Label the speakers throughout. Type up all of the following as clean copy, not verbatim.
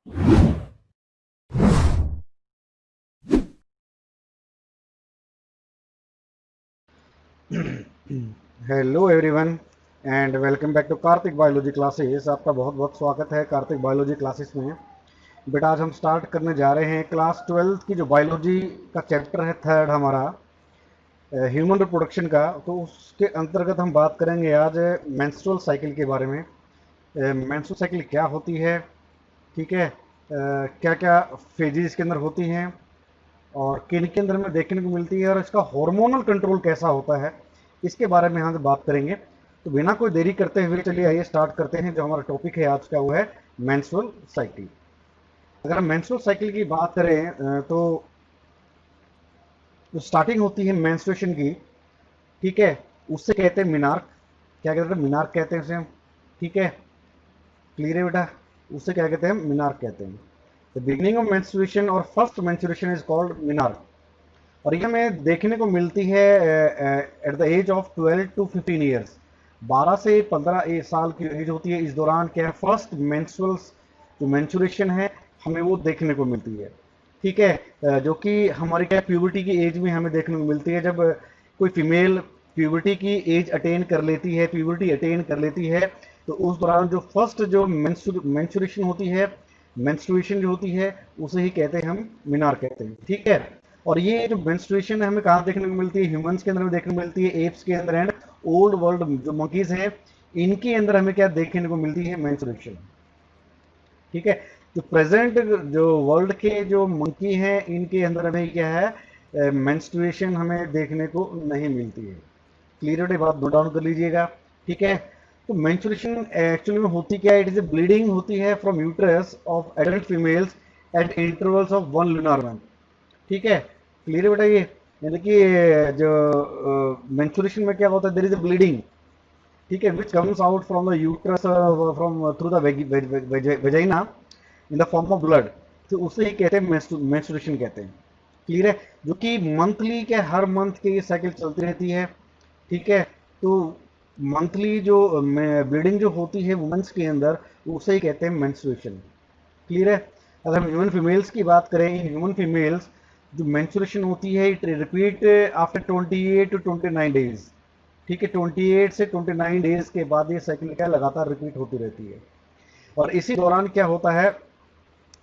Speaker 1: Hello everyone and welcome back to Kartik biology classes. आपका बहुत बहुत स्वागत है कार्तिक बायोलॉजी क्लासेस में। बेटा आज हम स्टार्ट करने जा रहे हैं क्लास 12th की जो बायोलॉजी का चैप्टर है, थर्ड हमारा ह्यूमन रिप्रोडक्शन का। तो उसके अंतर्गत हम बात करेंगे आज मेंस्ट्रुअल साइकिल के बारे में। मेंस्ट्रुअल साइकिल क्या होती है, ठीक है, क्या क्या फेजेस के अंदर होती हैं और किन के अंदर में देखने को मिलती है और इसका हार्मोनल कंट्रोल कैसा होता है, इसके बारे में यहाँ से बात करेंगे। तो बिना कोई देरी करते हुए चलिए आइए स्टार्ट करते हैं। जो हमारा टॉपिक है आज का वो है मेंस्ट्रुअल साइकिल। अगर हम मेंस्ट्रुअल साइकिल की बात करें तो जो स्टार्टिंग होती है मेंस्ट्रुएशन की, ठीक है, उससे कहते हैं मिनार्क। क्या कहते हैं? मिनार्क कहते हैं उसे हम, ठीक है, क्लियर है बेटा? उससे क्या कहते हैं? मिनार्क कहते हैं। द बिगिनिंग ऑफ मेंस्ट्रुएशन और first menstruation is called menarche. और ये हमें देखने को मिलती है at the age of 12 to 15 years. 12 से 15 साल की एज होती है। इस दौरान क्या है, फर्स्ट मेंस्ट्रुअल जो मेंस्ट्रुएशन है हमें वो देखने को मिलती है, ठीक है। जो कि हमारी क्या प्यूबर्टी की एज में हमें देखने को मिलती है। जब कोई फीमेल प्यूबर्टी की एज अटेन कर लेती है, प्यूबर्टी अटेन कर लेती है, तो उस दौरान जो फर्स्ट जो मेंस्ट्रुएशन होती है, मेंस्ट्रुएशन जो होती है, उसे ही कहते हैं हम मिनार कहते हैं, ठीक है। और ये जो मेंस्ट्रुएशन है हमें कहाँ देखने को मिलती है? ह्यूमंस के अंदर में देखने को मिलती है, एप्स के अंदर एंड ओल्ड वर्ल्ड जो मंकीज हैं इनके अंदर हमें क्या देखने को मिलती है? मेंस्ट्रुएशन, ठीक है। जो प्रेजेंट जो वर्ल्ड के जो मंकी हैं इनके अंदर हमें क्या है, मेंस्ट्रुएशन हमें देखने को नहीं मिलती है। क्लियर है? बात नोट डाउन कर लीजिएगा, ठीक है। तो मेंस्ट्रुएशन एक्चुअली में होती क्या है? इट इज ए ब्लीडिंग होती है from uterus of adult females eight intervals of 1 lunar month, ठीक है। क्लियर है बेटा? ये यानी कि जो मेंस्ट्रुएशन में क्या होता है, देयर इज अ ब्लीडिंग, ठीक है, which comes out from the uterus from through the vagina in the form of blood. तो उसे ही कहते हैं मेंस्ट्रुएशन कहते हैं। क्लियर है? जो कि मंथली के हर मंथ के ये साइकिल चलती रहती है, ठीक है। तो मंथली जो ब्लीडिंग जो होती है वुमेन्स के अंदर उसे ही कहते हैं मेंस्ट्रुएशन। क्लियर है? अगर हम ह्यूमन फीमेल्स की बात करें, ह्यूमन फीमेल्स जो मेंस्ट्रुएशन होती है it repeat after 28 to 29 days, ठीक है। 28 से 29 डेज के बाद ये साइकिल क्या लगातार रिपीट होती रहती है। और इसी दौरान क्या होता है,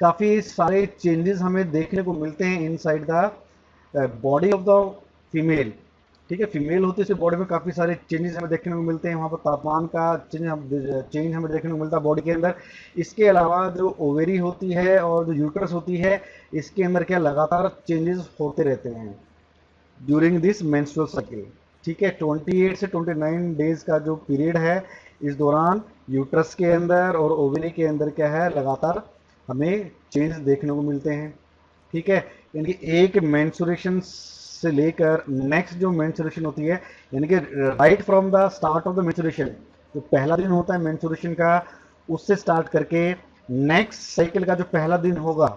Speaker 1: काफ़ी सारे चेंजेस हमें देखने को मिलते हैं inside the body of the female, ठीक है। फीमेल होती है उसकी बॉडी में काफ़ी सारे चेंजेस हमें देखने को मिलते हैं। वहाँ पर तापमान का चेंज हमें देखने को मिलता है बॉडी के अंदर। इसके अलावा जो ओवेरी होती है और जो यूट्रस होती है इसके अंदर क्या लगातार चेंजेस होते रहते हैं ड्यूरिंग दिस मेंस्ट्रुअल साइकिल, ठीक है। 28 से 29 डेज का जो पीरियड है, इस दौरान यूट्रस के अंदर और ओवरी के अंदर क्या है, लगातार हमें चेंज देखने को मिलते हैं, ठीक है। यानी कि एक मेंस्ट्रुएशन से लेकर नेक्स्ट जो मेंस्ट्रुएशन होती है, यानी कि right from the start of the menstruation, जो पहला दिन होता है मेंस्ट्रुएशन का, उससे स्टार्ट करके नेक्स्ट साइकिल का जो पहला दिन होगा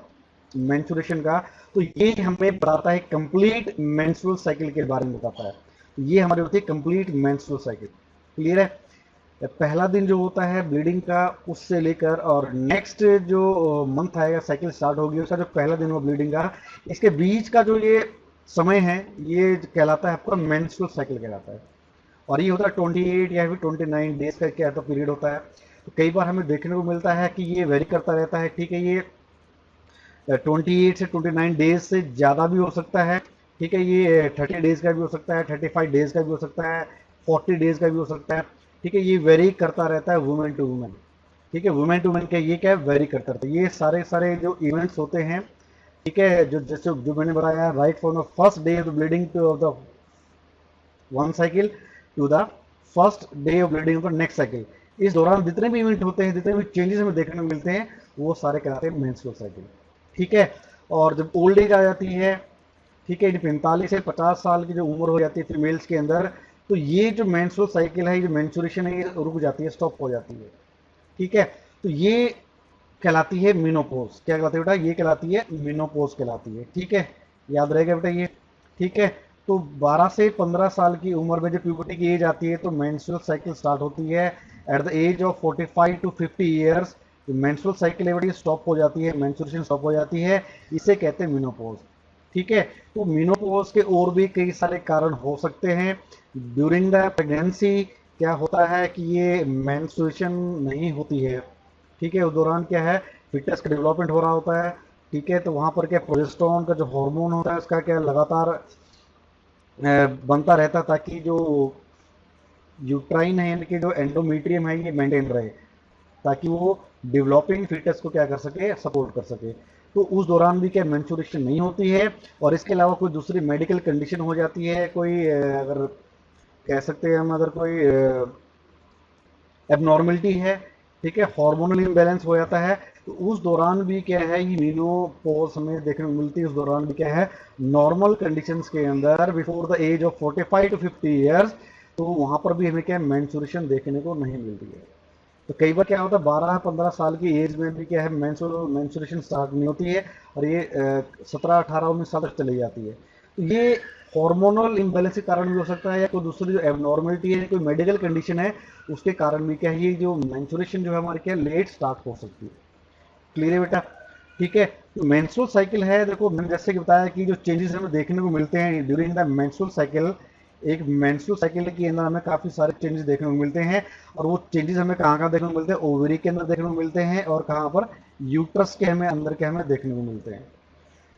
Speaker 1: मेंस्ट्रुएशन का, तो ये हमें बताता है कंप्लीट मेंस्ट्रुअल साइकिल के बारे में बताता है। तो ये हमारी होती है कंप्लीट मेंस्ट्रुअल साइकिल। क्लियर है? पहला दिन जो होता है ब्लीडिंग का, उससे लेकर और नेक्स्ट जो मंथ आएगा साइकिल स्टार्ट होगी उसका जो पहला दिन हो ब्लीडिंग का, इसके बीच का जो ये समय है ये कहलाता है आपका मेंस्ट्रुअल साइकिल कहलाता है। और ये होता है 28 या फिर 29 डेज का क्या तो पीरियड होता है। तो कई बार हमें देखने को मिलता है कि ये वेरी करता रहता है, ठीक है। ये 28 से 29 डेज से ज़्यादा भी हो सकता है, ठीक है। ये 30 डेज का भी हो सकता है, 35 डेज का भी हो सकता है, 40 डेज का भी हो सकता है, ठीक है। ये वेरी करता रहता है वुमेन टू वुमेन, ठीक है। वुमेन टू वुमेन का ये क्या है, वेरी करता रहता है। ये सारे सारे जो इवेंट्स होते हैं, ठीक है, जो जैसे जो मैंने बताया, right from the first day of the bleeding to of the one cycle to the first day of bleeding of the next cycle, इस दौरान जितने भी इवेंट होते हैं, जितने भी चेंजेस हमें देखने को मिलते हैं, वो सारे कहलाते हैं मेंस्ट्रुअल साइकिल, ठीक है। और जब ओल्ड एज आ जाती है, ठीक है, 45 से 50 साल की जो उम्र हो जाती है फीमेल्स के अंदर, तो ये जो मेंस्ट्रुअल साइकिल है, ये जो मेंस्ट्रुएशन है, ये रुक जाती है, स्टॉप हो जाती है, ठीक है। तो ये कहलाती है मेनोपॉज। क्या कहलाती है बेटा? ये कहलाती है मेनोपॉज कहलाती है, ठीक है। याद रहेगा बेटा ये, ठीक है। तो 12 से 15 साल की उम्र में जब प्यूबर्टी की एज आती है तो मेंस्ट्रुअल साइकिल स्टार्ट होती है at the age of 45 to 50 years, जो मेंस्ट्रुअल साइकिल है बेटा स्टॉप हो जाती है, मेंस्ट्रुएशन स्टॉप हो जाती है, इसे कहते हैं मेनोपॉज। ठीक है, तो मेनोपॉज के और भी कई सारे कारण हो सकते हैं। ड्यूरिंग द प्रेगनेंसी क्या होता है कि ये मेंस्ट्रुएशन नहीं होती है। ठीक है, उस दौरान क्या है, फिटनेस का डेवलपमेंट हो रहा होता है। ठीक है, तो वहाँ पर क्या प्रोजेस्टेरोन का जो हार्मोन होता है उसका क्या लगातार बनता रहता, ताकि जो यूट्राइन है यानी कि जो एंडोमेट्रियम है ये मेंटेन रहे, ताकि वो डेवलपिंग फीटस को क्या कर सके, सपोर्ट कर सके। तो उस दौरान भी क्या मेंस्ट्रुएशन नहीं होती है। और इसके अलावा कोई दूसरी मेडिकल कंडीशन हो जाती है, कोई अगर कह सकते हैं हम, अगर कोई एबनॉर्मलिटी है, ठीक है, हार्मोनल इम्बैलेंस हो जाता है, तो उस दौरान भी क्या है ये मेनोपॉज हमें देखने को मिलती है। उस दौरान भी क्या है, नॉर्मल कंडीशंस के अंदर before the age of 45 to 50 years, तो वहाँ पर भी हमें क्या मेंस्ट्रुएशन देखने को नहीं मिलती है। तो कई बार क्या होता है 12-15 साल की एज में भी क्या है मेंस्ट्रुएशन स्टार्ट नहीं होती है, और ये 17-18-19 साल तक चली जाती है। तो ये हार्मोनल इम्बैलेंस के कारण भी हो सकता है, या कोई दूसरी जो एबनॉर्मलिटी है, कोई मेडिकल कंडीशन है उसके कारण भी क्या है ये जो मेंस्ट्रुएशन जो है हमारे क्या लेट स्टार्ट हो सकती है। क्लियर है बेटा? ठीक है, तो मेंस्ट्रुअल साइकिल है, देखो मैंने जैसे कि बताया कि जो चेंजेस हमें देखने को मिलते हैं ड्यूरिंग द मेंस्ट्रुअल साइकिल, एक मेंस्ट्रुअल साइकिल के अंदर हमें काफ़ी सारे चेंजेस देखने को मिलते हैं। और वो चेंजेस हमें कहाँ कहाँ देखने को मिलते हैं, ओवरी के अंदर देखने को मिलते हैं, और कहाँ पर यूट्रस के हमें अंदर के हमें देखने को मिलते हैं।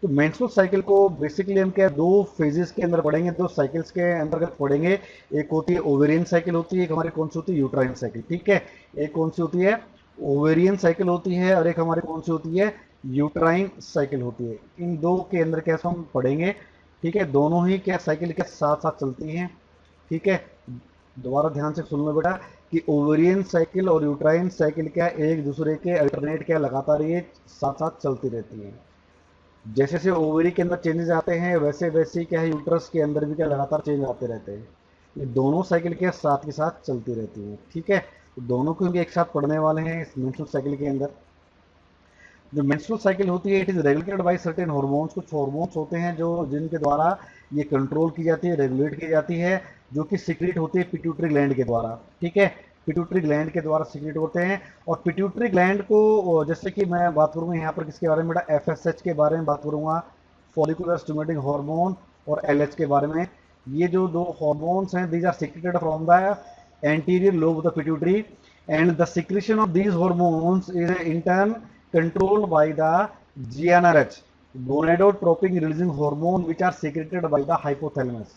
Speaker 1: तो मेंस्ट्रुअल साइकिल को बेसिकली हम क्या दो फेजेस के अंदर पढ़ेंगे, दो साइकिल्स के अंतर्गत पढ़ेंगे। एक होती है ओवेरियन साइकिल होती है, एक हमारी कौन सी होती है, यूट्राइन साइकिल। ठीक है, एक कौन सी होती है, ओवेरियन साइकिल होती है, और एक हमारी कौन सी होती है, यूट्राइन साइकिल होती है। इन दो के अंदर कैसे हम पढ़ेंगे। ठीक है, दोनों ही क्या साइकिल के साथ साथ चलती हैं। ठीक है, दोबारा ध्यान से सुन लो बेटा कि ओवेरियन साइकिल और यूट्राइन साइकिल क्या एक दूसरे के अल्टरनेट क्या लगातार ये साथ साथ चलती रहती हैं। जैसे जैसे ओवरी के अंदर चेंजेस आते हैं वैसे वैसे क्या है यूट्रस के अंदर भी क्या लगातार चेंज आते रहते हैं। ये दोनों साइकिल के साथ चलती रहती हैं। ठीक है, तो दोनों को भी एक साथ पढ़ने वाले हैं इस मेंस्ट्रुअल साइकिल के अंदर। जो मेंस्ट्रुअल साइकिल होती है it is regulated by certain hormones, कुछ हार्मोन्स होते हैं जो जिनके द्वारा ये कंट्रोल की जाती है, रेगुलेट की जाती है, जो कि सीक्रेट होती है पिट्यूटरी ग्लैंड के द्वारा। ठीक है, पिट्यूटरी ग्लैंड के द्वारा सीक्रेट होते हैं। और पिट्यूटरी ग्लैंड को जैसे कि मैं बात करूंगा यहाँ पर किसके बारे में बेटा, एफएसएच के बारे में बात करूंगा, फॉलिकुलर स्टिमुलेटिंग हार्मोन, और एलएच के बारे में। ये जो दो हार्मोन्स हैं these are secreted from the anterior lobe of the pituitary, and the secretion of these hormones is in turn controlled by the GnRH, gonadotropin releasing hormone, which are secreted by the hypothalamus.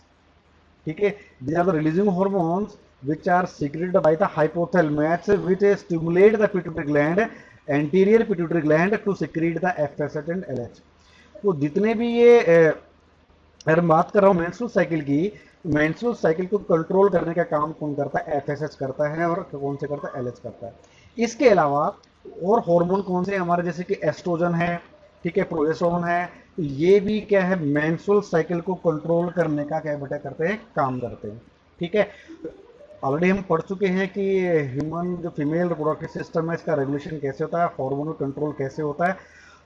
Speaker 1: ठीक है, these are the releasing hormones which are secreted by the hypothalamus, which stimulate the pituitary gland, anterior pituitary gland, to secrete the FSH and LH। तो जितने भी ये अगर बात कर रहा हूँ मेंस्ट्रुअल साइकिल की, मेंस्ट्रुअल साइकिल को कंट्रोल करने का काम कौन करता है, एफएसएच करता है, और कौन से करता है, एलएच करता है। इसके अलावा और हार्मोन कौन से हमारे, जैसे कि एस्ट्रोजन है, ठीक है, प्रोजेस्टेरोन है, तो ये भी क्या है मेंस्ट्रुअल साइकिल को कंट्रोल करने का क्या बेटा करते हैं, काम करते हैं। ठीक है, ऑलरेडी हम पढ़ चुके हैं कि ह्यूमन जो फीमेल रिप्रोडक्टिव सिस्टम है इसका रेगुलेशन कैसे होता है, हार्मोनल कंट्रोल कैसे होता है।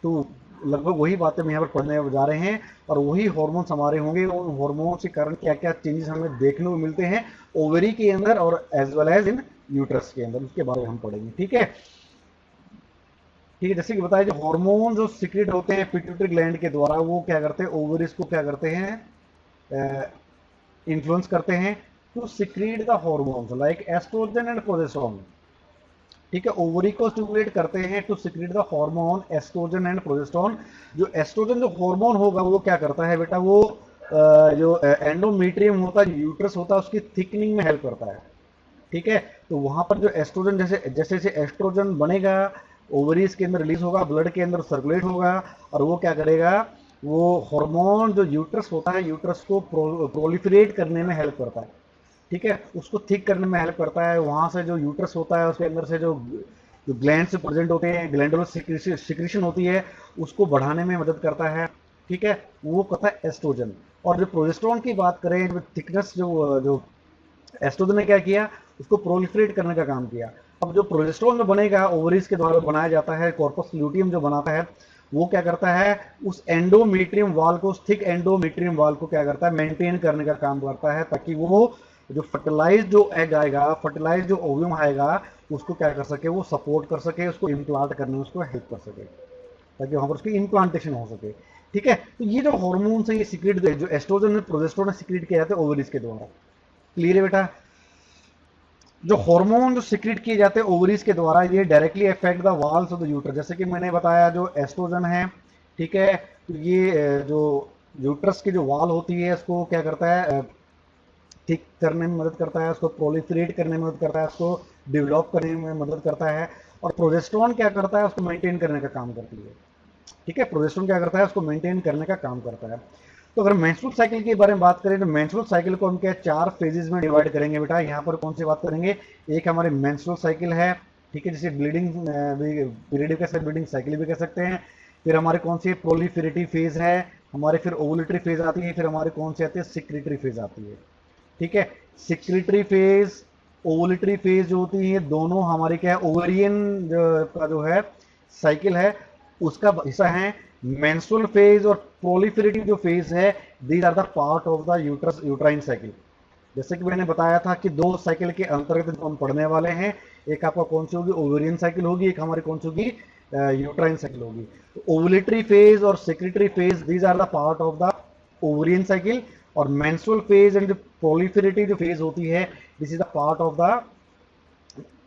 Speaker 1: तो लगभग वही बातें हम यहाँ पर पढ़ने जा रहे हैं, और वही हार्मोन्स हमारे होंगे। उन हार्मोन्स के कारण क्या क्या चेंजेस हमें देखने को मिलते हैं ओवरी के अंदर और as well as in uterus के अंदर, उसके बारे में हम पढ़ेंगे। ठीक है, ठीक है, जैसे कि बताया जो हार्मोन जो सीक्रेट होते हैं पिट्यूटरी ग्लैंड के द्वारा, वो क्या करते हैं ओवरीज को क्या करते हैं, इन्फ्लुएंस करते हैं to secrete the hormones like estrogen and progesterone. ठीक है, ओवरी को स्टिमुलेट करते हैं to secrete the hormone estrogen and progesterone. जो एस्ट्रोजन जो हार्मोन होगा वो क्या करता है बेटा, वो जो एंडोमेट्रियम होता है, यूट्रस होता है, उसकी थिकनिंग में हेल्प करता है। ठीक है, तो वहां पर जो एस्ट्रोजन जैसे जैसे जैसे एस्ट्रोजन बनेगा ओवरीज के अंदर रिलीज होगा, ब्लड के अंदर सर्कुलेट होगा, और वो क्या करेगा, वो हार्मोन जो यूट्रस होता है यूट्रस को प्रोलिफरेट करने में हेल्प करता है। ठीक है, उसको थिक करने में हेल्प करता है। वहां से जो यूट्रस होता है उसके अंदर से जो जो ग्लैंड से प्रेजेंट होते हैं, ग्लैंडुलर सिक्रीशन होती है, उसको बढ़ाने में मदद करता है। ठीक है, वो कहता है एस्ट्रोजन। और जो प्रोजेस्टेरोन की बात करें, जो थिकनेस जो जो एस्ट्रोजन ने क्या किया, उसको प्रोलिफरेट करने का काम किया। अब जो प्रोजेस्टेरोन जो बनेगा ओवरीज के द्वारा बनाया जाता है, कॉर्पस ल्यूटियम जो बनाता है, वो क्या करता है उस एंडोमेट्रियम वाल को, उस थिक एंडोमेट्रियम वाल को क्या करता है मेंटेन करने का काम करता है, ताकि वो जो फर्टिलाइज जो एग आएगा, फर्टिलाइज जो ओव्यूम आएगा, उसको क्या कर सके, वो सपोर्ट कर सके, उसको इम्प्लांट करने में उसको हेल्प कर सके, ताकि वहां पर उसकी इम्प्लांटेशन हो सके। ठीक है, तो ये जो हॉर्मोन्स है ये सीक्रेट, जो एस्ट्रोजन और प्रोजेस्टेरोन सीक्रेट किया जाता है ओवरीज के द्वारा। क्लियर है बेटा? जो हार्मोन जो सीक्रेट किए जाते हैं ओवरीज के द्वारा, ये directly affect the walls of the uterus. जैसे कि मैंने बताया जो एस्ट्रोजन है, ठीक है, तो ये जो यूट्रस की जो वॉल होती है इसको क्या करता है, ठीक करने में मदद करता है, उसको प्रोलिफरेट करने में मदद करता है, उसको डेवलप करने में मदद करता है। और प्रोजेस्टेरोन क्या करता है, उसको मेंटेन करने का काम करती है। ठीक है, प्रोजेस्टेरोन क्या करता है, उसको मेंटेन करने का काम करता है। तो अगर मेंस्ट्रुअल साइकिल के बारे में बात करें तो मेंस्ट्रुअल साइकिल को हम क्या 4 फेजेस में डिवाइड करेंगे बेटा। यहाँ पर कौन सी बात करेंगे, एक हमारी मेंस्ट्रुअल साइकिल है, ठीक है, जिसे ब्लीडिंग पीरियड भी कह सकते हैं, ब्लीडिंग साइकिल भी कह सकते हैं। फिर हमारे कौन सी प्रोलिफेरेटिव फेज है हमारे, फिर ओवुलेटरी फेज आती है, फिर हमारे कौन सी आती है, सिक्रेटरी फेज आती है। ठीक है, सिक्रेटरी फेज, ओवुलेटरी फेज जो होती है दोनों हमारी क्या है, ओवेरियन का जो है साइकिल है उसका हिस्सा है। मेंस्ट्रुअल फेज और प्रोलिफेरेटिव जो फेज है, these are the part of the uterus uterine cycle. जैसे कि मैंने बताया था कि 2 साइकिल के अंतर्गत हम पढ़ने वाले हैं, एक आपका कौन सी होगी, ओवेरियन साइकिल होगी, एक हमारी कौन सी होगी, यूट्राइन साइकिल होगी। तो ओवुलेटरी फेज और secretory phase, these are the part of the ovarian cycle. और मेंस्ट्रुअल फेज एंड प्रोलिफेरेटिव जो फेज होती है, this is the part of the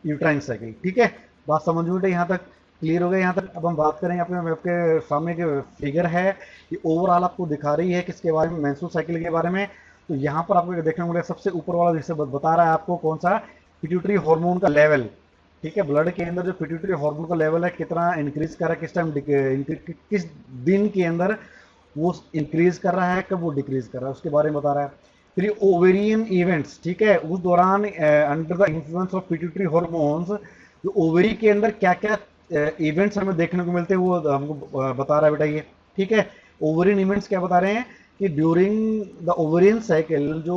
Speaker 1: uterine cycle. ठीक है, बात समझ में यहाँ तक क्लियर हो गया यहाँ तक? अब हम बात करेंगे अपने आपके सामने जो फिगर है ये ओवरऑल आपको दिखा रही है किसके बारे में, मेंस्ट्रुअल साइकिल के बारे में। तो यहाँ पर आपको देखने को मिलेगा सबसे ऊपर वाला जिससे बता रहा है आपको कौन सा, पिट्यूटरी हार्मोन का लेवल। ठीक है, ब्लड के अंदर जो पिट्यूटरी हार्मोन का लेवल है कितना इंक्रीज कर रहा है, किस टाइम, किस दिन के अंदर वो इंक्रीज कर रहा है, कब वो डिक्रीज कर रहा है, उसके बारे में बता रहा है। फिर ओवेरियन इवेंट्स, ठीक है, उस दौरान under the influence of pituitary hormones जो ओवरी के अंदर क्या क्या इवेंट्स हमें देखने को मिलते हैं वो हमको बता रहा है बेटा ये। ठीक है, ओवरियन इवेंट्स क्या बता रहे हैं कि ड्यूरिंग द ओवरियन साइकिल जो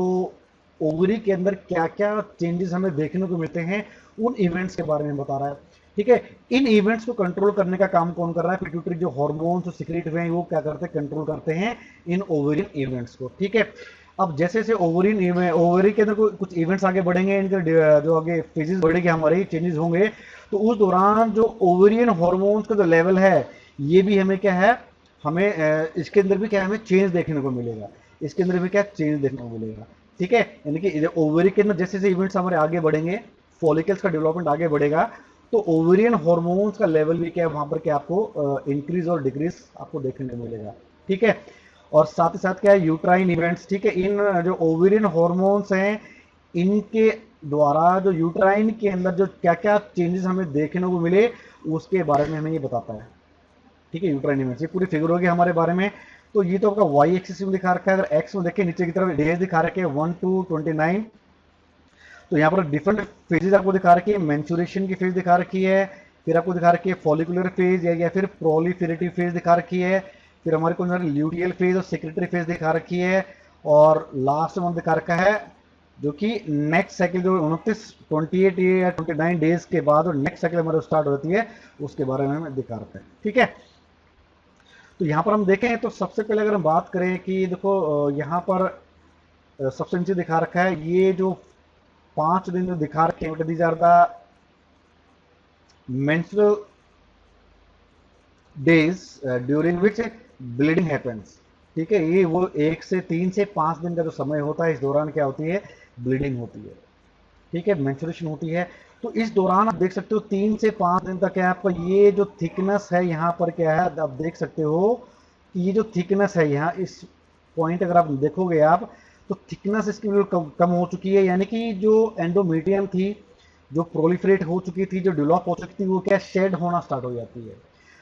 Speaker 1: ओवरी के अंदर क्या क्या चेंजेस हमें देखने को मिलते हैं उन इवेंट्स के बारे में बता रहा है। ठीक है, इन इवेंट्स को कंट्रोल करने का काम कौन कर रहा है, पिट्यूटरी जो हार्मोन्स सीक्रेट हुए हैं वो क्या करते हैं, कंट्रोल करते हैं इन ओवरियन इवेंट्स को। ठीक है, अब जैसे जैसे ओवरी के अंदर कुछ इवेंट्स आगे बढ़ेंगे, इनके जो आगे फेजेस बढ़ेंगे हमारे, चेंजेस होंगे, तो उस दौरान जो ओवरियन हार्मोन्स का जो लेवल है ये भी हमें क्या है, हमें इसके अंदर भी क्या हमें चेंज देखने को मिलेगा, इसके अंदर भी क्या चेंज देखने को मिलेगा। ठीक है, यानी कि ओवरी के अंदर जैसे जैसे इवेंट्स हमारे आगे बढ़ेंगे, फॉलिकल्स का डेवलपमेंट आगे बढ़ेगा, तो ओवरियन हार्मोन्स का लेवल भी क्या वहां पर क्या आपको इंक्रीज और डिक्रीज आपको देखने को मिलेगा। ठीक है, और साथ ही साथ क्या है, यूट्राइन इवेंट्स। ठीक है, इन जो ओवेरियन हार्मोन्स हैं इनके द्वारा जो यूट्राइन के अंदर जो क्या क्या चेंजेस हमें देखने को मिले उसके बारे में हमें ये बताता है। ठीक है, यूट्राइन इवेंट्स, ये पूरी फिगर होगी हमारे बारे में। तो ये तो आपका वाई एक्सिस में दिखा रखा है, अगर एक्स में देखें नीचे की तरफ डेज दिखा रखे हैं 1 to 29। तो यहाँ पर डिफरेंट फेजेस आपको दिखा रखी है, मैंचुरेशन की फेज दिखा रखी है, फिर आपको दिखा रखी है फॉलिकुलर फेज या फिर प्रोलिफेरेटिव फेज दिखा रखी है, फिर हमारे को ल्यूटियल फेज और सेक्रेटरी फेज दिखा रखी है, और लास्ट में दिखा रखा है जो कि नेक्स्ट साइकिल जो 28 या 29 डेज के बाद और नेक्स्ट साइकिल हमारे स्टार्ट होती है उसके बारे में हमें दिखा रखा है। ठीक है, तो यहाँ पर हम देखें तो सबसे पहले अगर हम बात करें कि देखो यहाँ पर सबसे नीचे दिखा रखा है ये जो 5 दिन जो दिखा रखे हैं, these are the menstrual days during which bleeding happens. ठीक है, ये वो 1 से 3 से 5 दिन का जो समय होता है, इस दौरान क्या होती है, ब्लीडिंग होती है। ठीक है, मेंस्ट्रुएशन होती है। तो इस दौरान आप देख सकते हो 3 से 5 दिन तक क्या है आपका ये जो थिकनेस है यहाँ पर क्या है, आप देख सकते हो कि ये जो थिकनेस है यहाँ इस पॉइंट अगर आप देखोगे आप, तो थिकनेस इसकी बिल्कुल कम हो चुकी है, यानी कि जो एंडोमेट्रियम थी जो प्रोलिफरेट हो चुकी थी, जो डेवलप हो चुकी थी, वो क्या शेड होना स्टार्ट हो जाती है।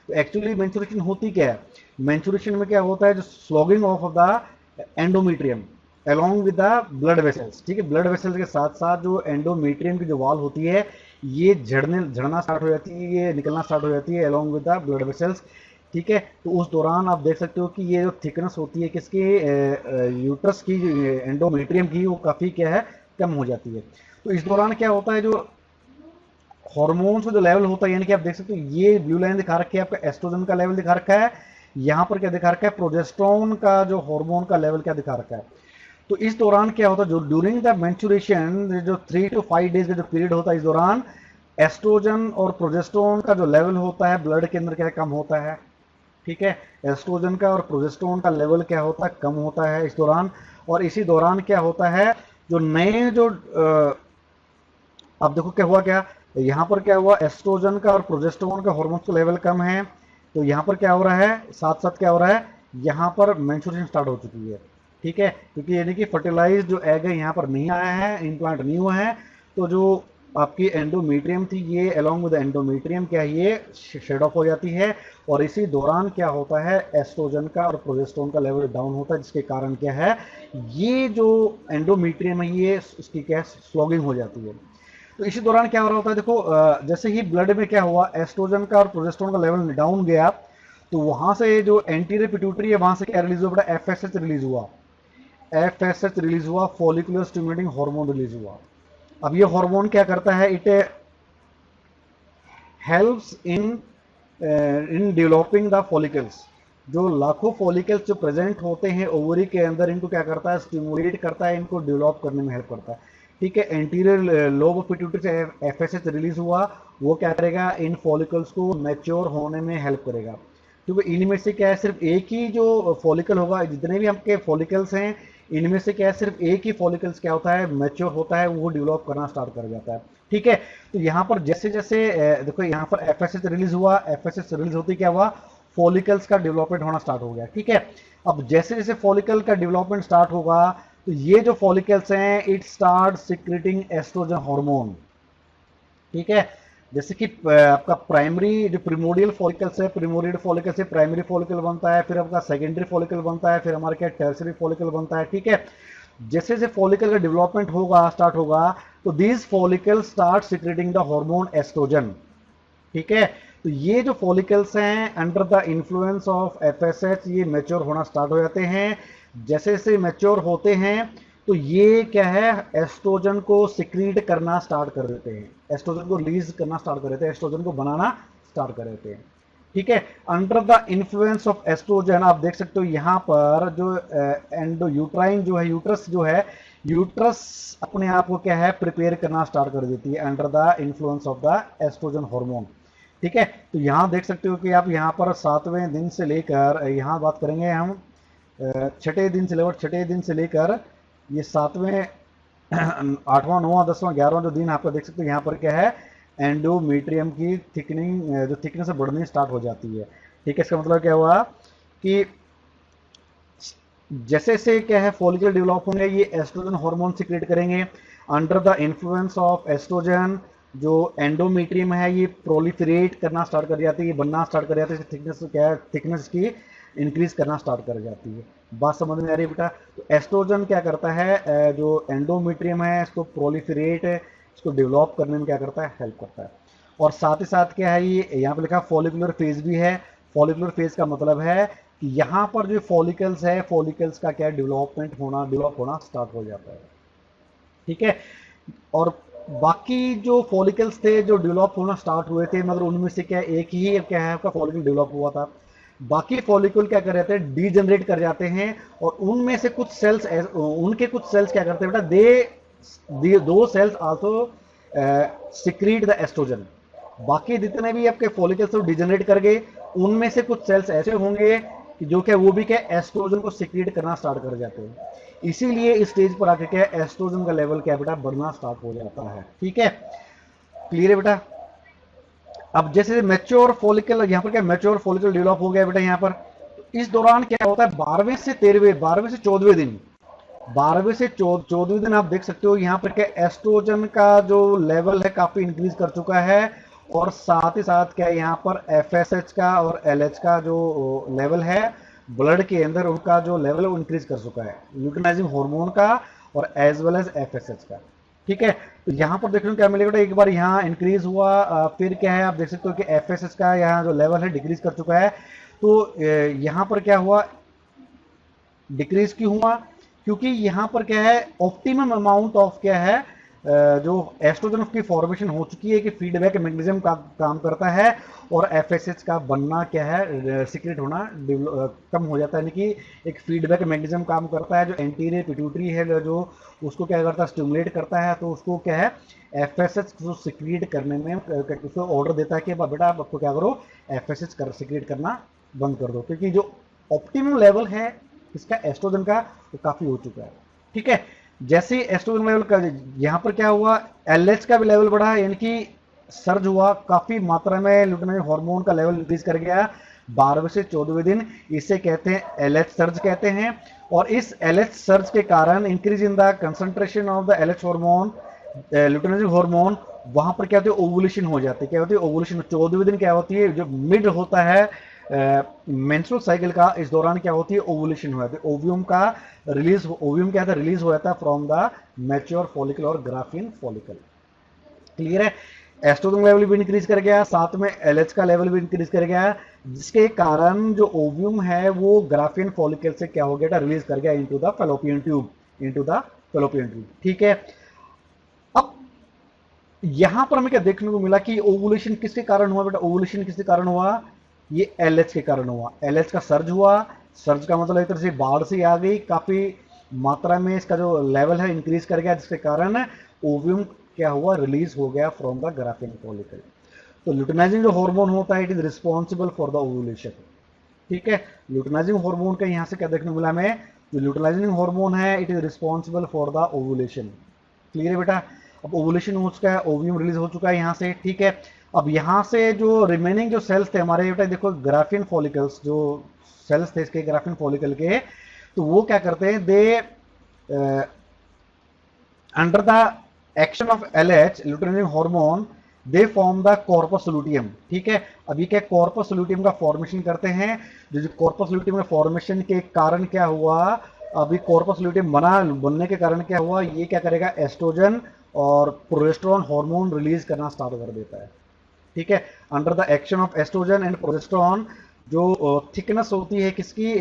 Speaker 1: तो एक्चुअली मेंस्ट्रुएशन होती क्या है, मेंस्ट्रुएशन में क्या होता है, जो slogging of the endometrium along with the blood vessels। ठीक है, ब्लड वेसल्स के साथ साथ जो एंडोमेट्रियम की जो वॉल होती है ये झड़ना स्टार्ट हो जाती है, ये निकलना स्टार्ट हो जाती है along with the blood vessels। ठीक है, तो उस दौरान आप देख सकते हो कि ये जो थिकनेस होती है किसकी, यूट्रस की एंडोमेट्रियम की, वो काफ़ी क्या है, कम हो जाती है। तो इस दौरान क्या होता है, जो हार्मोन्स का जो लेवल होता है, यानी कि आप देख सकते हो ये ब्लू लाइन दिखा रखी है आपका एस्ट्रोजन का लेवल दिखा रखा है, यहाँ पर क्या दिखा रखा है, प्रोजेस्टेरोन का जो हार्मोन का लेवल क्या दिखा रखा है। तो इस दौरान क्या होता है, जो ड्यूरिंग द मेंस्ट्रुएशन जो 3 to 5 डेज का जो पीरियड होता है, इस दौरान एस्ट्रोजन और प्रोजेस्टेरोन का जो लेवल होता है ब्लड के अंदर क्या कम होता है, ठीक है। एस्ट्रोजन का और प्रोजेस्टेरोन का लेवल क्या होता है, कम होता है इस दौरान। और इसी दौरान क्या होता है, जो नए जो अब देखो क्या हुआ, क्या यहाँ पर क्या हुआ, एस्ट्रोजन का और प्रोजेस्टेरोन का हार्मोन्स का लेवल कम है, तो यहाँ पर क्या हो रहा है, साथ साथ क्या हो रहा है, यहाँ पर मेंस्ट्रुएशन स्टार्ट हो चुकी है, ठीक है। क्योंकि यानी कि फर्टिलाइज जो एग है यहाँ पर नहीं आया है, इम्प्लांट नहीं हुआ है, तो जो आपकी एंडोमेट्रियम थी ये अलोंग विद एंडोमेट्रियम क्या है, ये शेड ऑफ हो जाती है। और इसी दौरान क्या होता है, एस्ट्रोजन का और प्रोजेस्टेरोन का लेवल डाउन होता है, जिसके कारण क्या है, ये जो एंडोमेट्रियम है ये इसकी क्या स्लॉगिंग हो जाती है। तो इसी दौरान क्या हो रहा होता है, देखो जैसे ही ब्लड में क्या हुआ, एस्ट्रोजन का और प्रोजेस्टेरोन का लेवल डाउन गया, तो वहां से जो एंटीरियर पिट्यूटरी है वहां से क्या रिलीज हुआ, बड़ा एफएसएच रिलीज हुआ, एफएसएच रिलीज हुआ, फॉलिकुलर स्टिमुलेटिंग हार्मोन रिलीज हुआ। अब ये हार्मोन क्या करता है, it helps in in developing the follicles. जो लाखों फॉलिकल्स जो प्रेजेंट होते हैं ओवरी के अंदर, इनको क्या करता है, स्टिमुलेट करता है, इनको डेवलप करने में हेल्प करता है, ठीक है। एंटीरियर लोब ऑफ पिट्यूटरी से एफएसएच रिलीज हुआ, वो क्या करेगा, इन फॉलिकल्स को मैच्योर होने में हेल्प करेगा। क्योंकि इनमें से क्या है, सिर्फ एक ही जो फॉलिकल होगा, जितने भी आपके फॉलिकल्स हैं इनमें से क्या है, सिर्फ एक ही फॉलिकल्स क्या होता है, मैच्योर होता है, वो डेवलप करना स्टार्ट कर जाता है, ठीक है। तो यहाँ पर जैसे जैसे देखो यहाँ पर एफएसएच रिलीज हुआ, एफएसएच रिलीज होती क्या हुआ, फॉलिकल्स का डेवलपमेंट होना स्टार्ट हो गया, ठीक है। अब जैसे जैसे फॉलिकल का डेवलपमेंट स्टार्ट होगा, तो ये जो फॉलिकल्स हैं it start secreting estrogen hormone, ठीक है। जैसे कि आपका प्राइमरी जो प्रिमोडियल फॉलिकल्स है, प्रिमोडियल फॉलिकल से प्राइमरी फॉलिकल बनता है, फिर आपका सेकेंडरी फॉलिकल बनता है, फिर हमारे क्या टर्सरी फॉलिकल बनता है, ठीक है। जैसे जैसे फॉलिकल का डेवलपमेंट होगा, स्टार्ट होगा, तो these follicle start secreting the hormone estrogen, ठीक है। तो ये जो फॉलिकल्स हैं under the influence of FSH ये मैच्योर होना स्टार्ट हो जाते हैं। जैसे जैसे मैच्योर होते हैं तो ये क्या है, एस्ट्रोजन को सिक्रीट करना स्टार्ट कर देते हैं, एस्ट्रोजन को रिलीज करना स्टार्ट कर देते हैं, एस्ट्रोजन को बनाना स्टार्ट कर देते हैं, ठीक है। Under the influence of oestrogen आप देख सकते हो यहाँ पर जो एंडो यूट्राइन जो है, यूट्रस जो है, यूट्रस अपने आप को क्या है, प्रिपेयर करना स्टार्ट कर देती है under the influence of the estrogen hormone, ठीक है। तो यहाँ देख सकते हो कि आप यहाँ पर 7वें दिन से लेकर, यहाँ बात करेंगे हम छठे दिन से लेकर, छठे दिन से लेकर ये 7वें 8वां 9वां 10वां 11वां जो दिन आप देख सकते हो, यहाँ पर क्या है, एंडोमेट्रियम की थिकनिंग जो थिकनेस है बढ़नी स्टार्ट हो जाती है, ठीक है। इसका मतलब क्या हुआ कि जैसे जैसे क्या है फॉलिकल डेवलप होंगे, ये एस्ट्रोजन हार्मोन सिक्रेट करेंगे under the influence of oestrogen. जो एंडोमेट्रियम है ये प्रोलिफरेट करना स्टार्ट कर जाती है, ये बनना स्टार्ट कर जाती है, थिकनेस क्या है, थिकनेस की इंक्रीज करना स्टार्ट कर जाती है। बात समझ में आ रही है बेटा। तो एस्ट्रोजन क्या करता है, जो एंडोमेट्रियम है इसको प्रोलिफरेट इसको डेवलप करने में क्या करता है, हेल्प करता है। और साथ ही साथ क्या है, ये यहाँ पे लिखा फॉलिकुलर फेज भी है। फॉलिकुलर फेज का मतलब है कि यहाँ पर जो फॉलिकल्स है, फॉलिकल्स का क्या डेवलप होना स्टार्ट हो जाता है, ठीक है। और बाकी जो फॉलिकल्स थे जो डेवलप होना स्टार्ट हुए थे, मतलब उनमें से क्या एक ही क्या है आपका फॉलिकल डेवलप हुआ था, बाकी फॉलिकल क्या कर जाते हैं, डीजनरेट कर जाते हैं। और उनमें से कुछ सेल्स, उनके कुछ सेल्स क्या करते हैं बेटा, दो cells also secrete the estrogen. बाकी जितने भी आपके फॉलिकल्स डीजनरेट कर गए, उनमें से कुछ सेल्स ऐसे होंगे कि जो क्या वो भी क्या एस्ट्रोजन को सिक्रीट करना स्टार्ट कर जाते हैं। इसीलिए इस स्टेज पर आके क्या एस्ट्रोजन का लेवल क्या बेटा बढ़ना स्टार्ट हो जाता है, ठीक है। क्लियर है बेटा। अब जैसे मैच्योर फॉलिकल, यहाँ पर क्या मैच्योर फॉलिकल डेवलप हो गया बेटा यहाँ पर, इस दौरान क्या होता है 12वें से 14वें दिन, 12वें से 14वें दिन आप देख सकते हो यहाँ पर क्या एस्ट्रोजन का जो लेवल है काफी इंक्रीज कर चुका है। और साथ ही साथ क्या यहाँ पर एफएसएच का और एलएच का जो लेवल है ब्लड के अंदर, उनका जो लेवल है वो इंक्रीज कर चुका है, ल्यूटिनाइजिंग हार्मोन का और एज वेल एज एफएसएच का, ठीक है। तो यहाँ पर देखने को क्या मिलेगा, एक बार यहाँ इंक्रीज हुआ, फिर क्या है आप देख सकते हो कि एफएसएच का यहाँ जो लेवल है डिक्रीज कर चुका है। तो यहाँ पर क्या हुआ, डिक्रीज क्यों हुआ, क्योंकि यहाँ पर क्या है ऑप्टिमम अमाउंट ऑफ क्या है जो एस्ट्रोजन की फॉर्मेशन हो चुकी है कि फीडबैक मैकेनिज्म का काम करता है और एफएसएच का बनना क्या है, सीक्रेट होना कम हो जाता है, यानी कि एक फीडबैक मैकेनिज्म काम करता है जो एंटीरियर पिट्यूटरी है जो उसको क्या करता है, स्टिमुलेट करता है, तो उसको क्या है एफएसएच को सीक्रेट करने में उसको ऑर्डर देता है कि बेटा आप आपको क्या करो एफएसएच कर सीक्रेट करना बंद कर दो, क्योंकि जो ऑप्टिमम लेवल है इसका एस्ट्रोजन का वो काफी हो चुका है। ठीक है, जैसे ही एस्ट्रोजन लेवल का यहाँ पर क्या हुआ, एलएच का भी लेवल बढ़ा, यानी कि सर्ज हुआ, काफी मात्रा में लुटेनाइजिंग हार्मोन का लेवल इंक्रीज कर गया 12वें से 14वें दिन, इसे कहते हैं एलएच सर्ज कहते हैं। और इस एलएच सर्ज के कारण increase in the concentration of the LH hormone, luteinizing hormone, वहां पर क्या होती है ओवुलेशन हो जाती है। क्या होती है ओवुलेशन, 14वें दिन क्या होती है, जो मिड होता है मेंस्ट्रुअल साइकिल का, इस दौरान क्या होती है ओवुलेशन हो जाती है, ओव्यूम का रिलीज, ओव्यूम क्या था रिलीज हो जाता है फ्रॉम द मैच्योर फॉलिकल और ग्राफियन फॉलिकल। क्लियर है, एस्ट्रोजन लेवल भी इंक्रीज कर गया, साथ में एलएच का लेवल भी इंक्रीज कर गया, जिसके कारण जो ओव्यूम है वो ग्राफियन फॉलिकल से क्या हो गया, रिलीज कर गया into the fallopian tube, into the fallopian tube. ठीक है, अब यहां पर हमें क्या देखने को मिला कि ओवुलेशन किसके कारण हुआ, बेटा ओवुलेशन किसके कारण हुआ, ये एलएच के कारण हुआ, एलएच का सर्ज हुआ, सर्ज का मतलब एक तरह से बाढ़ से आ गई, काफी मात्रा में इसका जो लेवल है इंक्रीज कर गया, जिसके कारण ओव्यूम क्या हुआ रिलीज हो गया फ्रॉम द ग्राफियन फॉलिकल। तो ल्यूटेनाइजिंग जो हार्मोन होता है it is responsible for the ovulation. ठीक है, ल्यूटेनाइजिंग हार्मोन का यहां से क्या देखने को मिला हमें, जो ल्यूटेनाइजिंग हार्मोन है it is responsible for the ovulation. Clear है बेटा, अब ओवुलेशन हो चुका है, ओव्यूम रिलीज हो चुका है यहाँ से। ठीक है, अब यहाँ से जो रिमेनिंग जो सेल्स थे हमारे बेटा, देखो ग्राफियन फॉलिकल्स जो सेल्स थे इसके ग्राफियन फॉलिकल के, तो वो क्या करते हैं, they under the action of LH luteinizing hormone they form the corpus luteum. ठीक है, अभी क्या कॉर्पस लुटियम का फॉर्मेशन करते हैं, जो कॉर्पस लुटियम के फॉर्मेशन के कारण क्या हुआ, अभी कॉर्पस लुटियम बनने के कारण क्या हुआ, ये क्या करेगा एस्ट्रोजन और प्रोजेस्टेरोन हार्मोन रिलीज करना स्टार्ट कर देता है। ठीक है, under the action of oestrogen and progesterone जो थिकनेस होती है किसकी,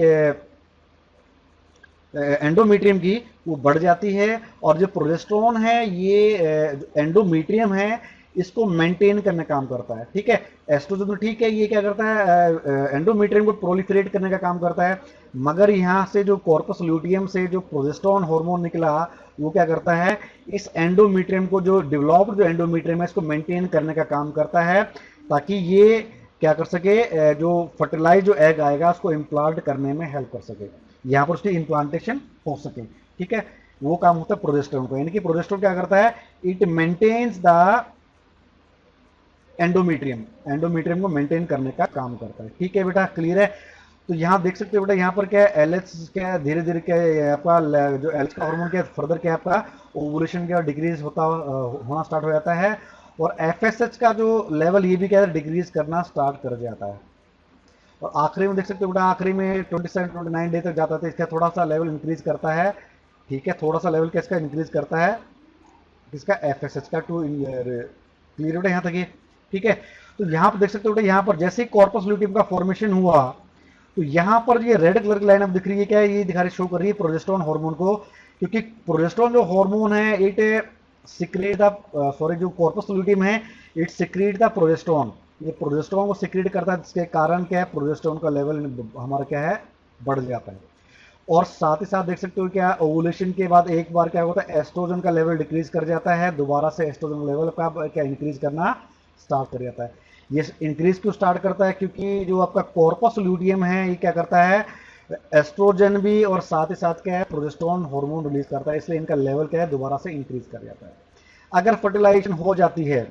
Speaker 1: एंडोमीट्रियम की, वो बढ़ जाती है, और जो प्रोजेस्टेरोन है ये एंडोमीट्रियम है इसको मेंटेन करने का काम करता है। ठीक है, एस्ट्रोजन तो ठीक है ये क्या करता है एंडोमीट्रियम को प्रोलिफरेट करने का काम करता है, मगर यहाँ से जो कॉर्पस ल्यूटियम से जो प्रोजेस्टेरोन हार्मोन निकला वो क्या करता है, इस एंडोमीट्रियम को जो डेवलप्ड जो एंडोमीट्रियम है इसको मेंटेन करने का काम करता है, ताकि ये क्या कर सके, जो फर्टिलाइज जो एग आएगा उसको इम्प्लांट करने में हेल्प कर सके, यहाँ पर उसकी इम्प्लांटेशन हो सके। ठीक है, वो काम होता है प्रोजेस्टेरोन को, यानी कि प्रोजेस्टेरोन क्या करता है, it maintains the endometrium, endometrium को मेंटेन करने का काम करता है। ठीक है बेटा, क्लियर है, तो यहाँ देख सकते हो बेटा, यहाँ पर क्या है एलएच क्या है, धीरे धीरे क्या है आपका जो एलएच का हार्मोन क्या है फर्दर क्या है आपका ओवुलेशन क्या डिक्रीज होता होना स्टार्ट हो जाता है, और एफएसएच का जो लेवल ये भी क्या है डिक्रीज करना स्टार्ट कर जाता है, और आखिरी में देख सकते हो बेटा आखिरी में 27-29 डे तक जाता है, इसका थोड़ा सा लेवल इंक्रीज करता है। ठीक है, थोड़ा सा लेवल किसका इंक्रीज करता है, किसका एफएसएच का, टू क्लियर बेटा यहाँ तक ये। ठीक है, तो यहाँ पर देख सकते हो बेटा, यहाँ पर जैसे ही कॉर्पस ल्यूटियम का फॉर्मेशन हुआ तो यहाँ पर ये रेड कलर की लाइन अब दिख रही है, क्या है ये दिखा रही शो कर रही है प्रोजेस्टेरोन हार्मोन को, क्योंकि प्रोजेस्टेरोन जो हार्मोन है इट सिक्रेट द सॉरी जो कॉर्पस ल्यूटियम है इट सिक्रेट द प्रोजेस्टेरोन, ये प्रोजेस्टेरोन को सिक्रेट करता है, जिसके कारण क्या है प्रोजेस्टेरोन का लेवल हमारा क्या है बढ़ जाता है। और साथ ही साथ देख सकते हो क्या ओवुलेशन के बाद एक बार क्या होता है एस्ट्रोजन का लेवल डिक्रीज कर जाता है, दोबारा से एस्ट्रोजन लेवल का क्या इंक्रीज करना स्टार्ट कर जाता है। ये इंक्रीज क्यों स्टार्ट करता है, क्योंकि जो आपका कॉर्पस ल्यूटियम है ये क्या करता है एस्ट्रोजन भी और साथ ही साथ क्या है प्रोजेस्टेरोन हार्मोन रिलीज करता है, इसलिए इनका लेवल क्या है दोबारा से इंक्रीज कर जाता है। अगर फर्टिलाइजेशन हो जाती है,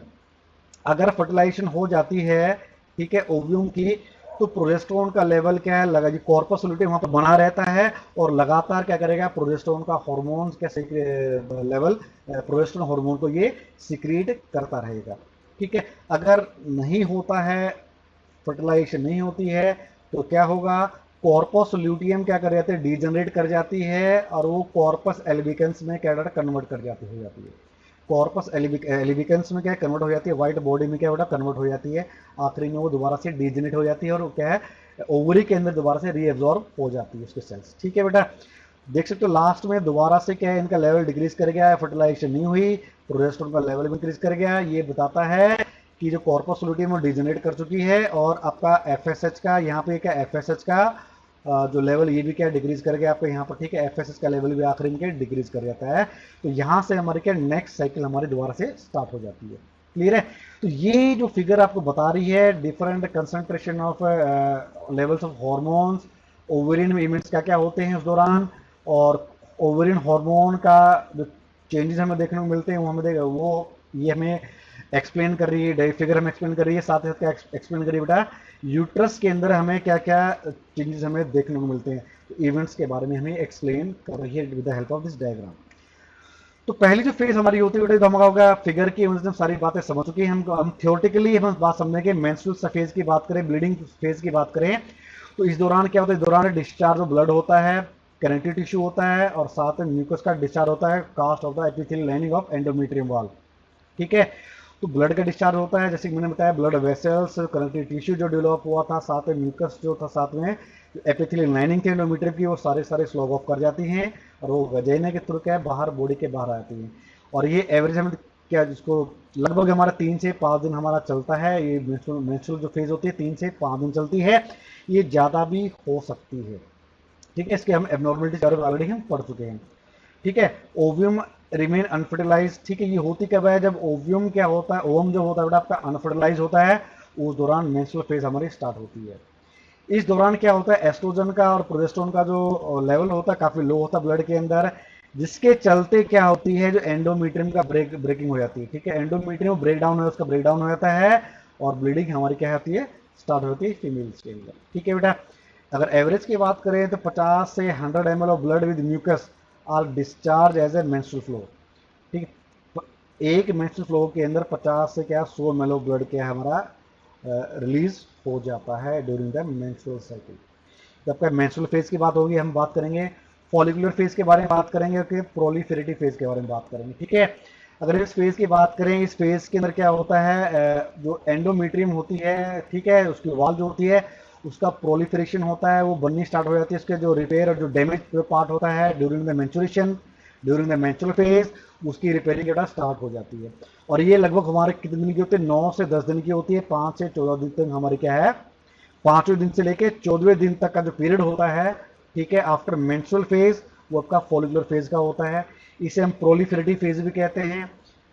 Speaker 1: अगर फर्टिलाइजेशन हो जाती है ठीक है ओव्यूम की, तो प्रोजेस्टेरोन का लेवल क्या है लगा जी कॉर्पस ल्यूटियम वहां पर बना रहता है, और लगातार क्या करेगा प्रोजेस्टेरोन का हार्मोन क्या लेवल प्रोजेस्टेरोन हार्मोन को ये सीक्रेट करता रहेगा। ठीक है, अगर नहीं होता है फर्टिलाइजेशन नहीं होती है तो क्या होगा, कॉर्पस ल्यूटियम क्या कर जाते हैं डीजनरेट कर जाती है, और वो कॉर्पस एल्बिकन्स में क्या कन्वर्ट कर जाती हो जाती है, कॉर्पस एलिबिकन्स में क्या कन्वर्ट हो जाती है, व्हाइट बॉडी में क्या होता है कन्वर्ट हो जाती है, आखिरी में वो दोबारा से डीजनरेट हो जाती है और क्या है ओवरी के अंदर दोबारा से रीएब्जॉर्ब हो जाती है उसके सेल्स। ठीक है बेटा, देख सकते हो लास्ट में दोबारा से क्या है, इनका लेवल डिक्रीज कर गया है, फर्टिलाइजेशन नहीं हुई, प्रोजेस्टेरोन का लेवल भी इंक्रीज कर गया है। ये बताता है कि जो कॉर्पस लुटियम वो डिजेनरेट कर चुकी है, और आपका एफएसएच का यहाँ पे क्या एफएसएच का जो लेवल ये भी क्या डिक्रीज कर गया आपका यहाँ पर, ठीक है। एफएसएच का लेवल भी आखिरी में क्या डिक्रीज कर जाता है। तो यहाँ से हमारे क्या नेक्स्ट साइकिल हमारी दोबारा से स्टार्ट हो जाती है। क्लियर है। तो ये जो फिगर आपको बता रही है different concentration of levels of hormones ovarian events क्या क्या होते हैं उस दौरान, और ओवेरियन हार्मोन का जो चेंजेस हमें देखने को मिलते हैं वो हमें वो ये हमें एक्सप्लेन कर रही है, फिगर हमें एक्सप्लेन कर रही है, साथ ही साथ क्या एक्सप्लेन कर रही है बेटा, यूट्रस के अंदर हमें क्या क्या चेंजेस हमें देखने को मिलते हैं, तो इवेंट्स के बारे में हमें एक्सप्लेन कर रही है with the help of this diagram. तो पहली जो फेज हमारी होती है बेटा, तो हमारा होगा फिगर की मतलब सारी बातें समझ चुके हैं हम थियोरेटिकली हम बात समझेंगे। मेंस्ट्रुअल फेज की बात करें, ब्लीडिंग फेज की बात करें, तो इस दौरान क्या होता है, इस दौरान डिस्चार्ज ऑफ ब्लड होता है, कनेक्टिव टिश्यू होता है, और साथ में म्यूकस का डिस्चार्ज होता है, cast off the epithelial lining of endometrium wall. ठीक है। तो ब्लड का डिस्चार्ज होता है, जैसे कि मैंने बताया ब्लड वेसल्स, कनेक्टिव टिश्यू जो डेवलप हुआ था, साथ में म्यूकस जो था, साथ में एपिथेलियल लाइनिंग थी एंडोमेट्रियम की, वो सारे सारे स्लॉग ऑफ कर जाती हैं, और वो वजाइना के थ्रू क्या है बाहर बॉडी के बाहर आती हैं। और ये एवरेज हम क्या जिसको लगभग हमारा 3 से 5 दिन हमारा चलता है। ये मेंस्ट्रुअल जो फेज होती है 3 से 5 दिन चलती है, ये ज़्यादा भी हो सकती है। ठीक है। इसके हम एबनॉर्मलिटीज ऑलरेडी हम पढ़ चुके हैं। ठीक है। Ovum remain unfertilised. ठीक है। ये होती कब है, जब ओव्यूम क्या होता है, ओवम जो होता है बेटा आपका अनफर्टिलाइज होता है, उस दौरान मेंस्ट्रुअल फेज हमारी स्टार्ट होती है। इस दौरान क्या होता है, एस्ट्रोजन का और प्रोजेस्टेरोन का जो लेवल होता है काफी लो होता है ब्लड के अंदर, जिसके चलते क्या होती है, जो एंडोमेट्रियम का ब्रेकिंग हो जाती है। ठीक है। एंडोमेट्रियम ब्रेक डाउन है, उसका ब्रेक डाउन हो जाता है, और ब्लीडिंग हमारी क्या होती है, स्टार्ट होती है फीमेल्स के अंदर। ठीक है बेटा। अगर एवरेज की बात करें तो 50 से 100 ml of blood with mucus are discharge as a menstrual flow. ठीक है। तो एक मेंस्ट्रुअल फ्लो के अंदर 50 से क्या 100 ml ऑफ ब्लड क्या हमारा रिलीज हो जाता है ड्यूरिंग द मेंस्ट्रुअल साइकिल। जब का मेंस्ट्रुअल फेज की बात होगी हम बात करेंगे, फॉलिकुलर फेज के बारे में बात करेंगे, और प्रोलिफेरेटिव फेज के बारे में बात करेंगे। ठीक है। अगर इस फेज की बात करें, इस फेज के अंदर क्या होता है, जो एंडोमेट्रियम होती है, ठीक है, उसकी वॉल जो होती है उसका प्रोलिफरेशन होता है, वो बननी स्टार्ट हो जाती है। उसके जो रिपेयर और जो डैमेज पार्ट होता है during the menstruation, during the menstrual phase, उसकी रिपेयरिंग बेटा स्टार्ट हो जाती है। और ये लगभग हमारे कितने दिन की होती है, 9 से 10 दिन की होती है। 5 से 14 दिन तक हमारी क्या है, 5वें दिन से लेके 14वें दिन तक का जो पीरियड होता है, ठीक है, आफ्टर मेंस्ट्रुअल फेज, वो आपका फॉलिकुलर फेज का होता है। इसे हम प्रोलिफेरेटिव फेज भी कहते हैं।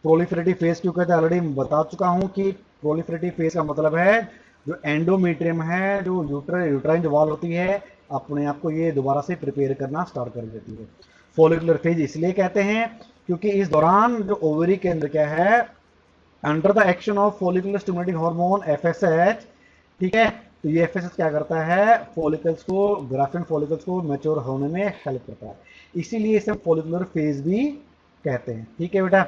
Speaker 1: प्रोलिफेरेटिव फेज क्यों कहते हैं, ऑलरेडी बता चुका हूं कि प्रोलिफेरेटिव फेज का मतलब है जो एंडोमेट्रियम है, जो यूट्राइन जो वॉल होती है, अपने आप को ये दोबारा से प्रिपेयर करना स्टार्ट कर देती है। फॉलिकुलर फेज इसलिए कहते हैं क्योंकि इस दौरान जो ओवरी के अंदर क्या है, under the action of follicular stimulating hormone FSH, ठीक है, तो ये एफएसएच क्या करता है, फॉलिकल्स को, ग्राफिन फॉलिकल्स को मैच्योर होने में हेल्प करता है, इसीलिए इसे फॉलिकुलर फेज भी कहते हैं। ठीक है बेटा।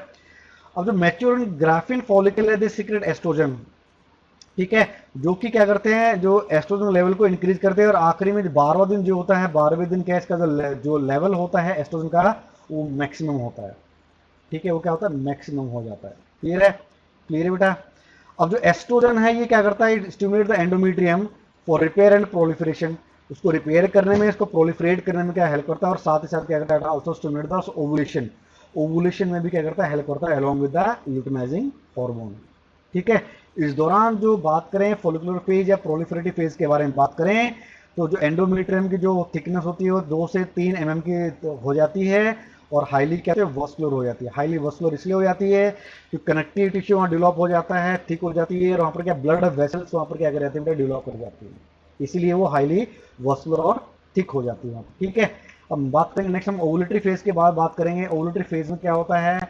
Speaker 1: अब जो मैच्योर ग्राफिन फॉलिकल है दे सीक्रेट एस्ट्रोजन, ठीक है, जो कि क्या करते हैं, जो एस्ट्रोजन लेवल को इंक्रीज करते हैं, और आखिरी में 12वां दिन जो होता है, 12वें दिन क्या इसका जो लेवल होता है एस्ट्रोजन का, वो मैक्सिमम होता है। ठीक है। वो क्या होता है, मैक्सिमम हो जाता है। क्लियर है, क्लियर है बेटा। अब जो एस्ट्रोजन है ये क्या करता है, stimulate the endometrium for repair and proliferation, उसको रिपेयर करने में, इसको प्रोलिफरेट करने में क्या हेल्प करता है, और साथ ही साथ क्या करता है, also stimulate the ovulation, ovulation में भी क्या करता है, हेल्प करता है along with the luteinizing hormone. ठीक है। इस दौरान जो बात करें फॉलिकुलर फेज या प्रोलिफरेटिव फेज के बारे में बात करें, तो जो एंडोमेट्रियम की जो थिकनेस होती है वो 2 से 3 mm की हो जाती है, और हाईली क्या है, वस्कुलर हो जाती है। हाईली वस्कुलर इसलिए हो जाती है कि कनेक्टिव टिश्यू वहाँ डेवलप हो जाता है, थिक हो जाती है, और वहाँ पर क्या ब्लड वेसल्स वहाँ पर क्या कर जाते हैं, डेवलप कर जाती है, इसीलिए वो हाईली वस्कुलर और थिक हो जाती है। ठीक है। अब बात करेंगे नेक्स्ट हम ओवुलेटरी फेज के बाद बात करेंगे। ओवुलेटरी फेज में क्या होता है,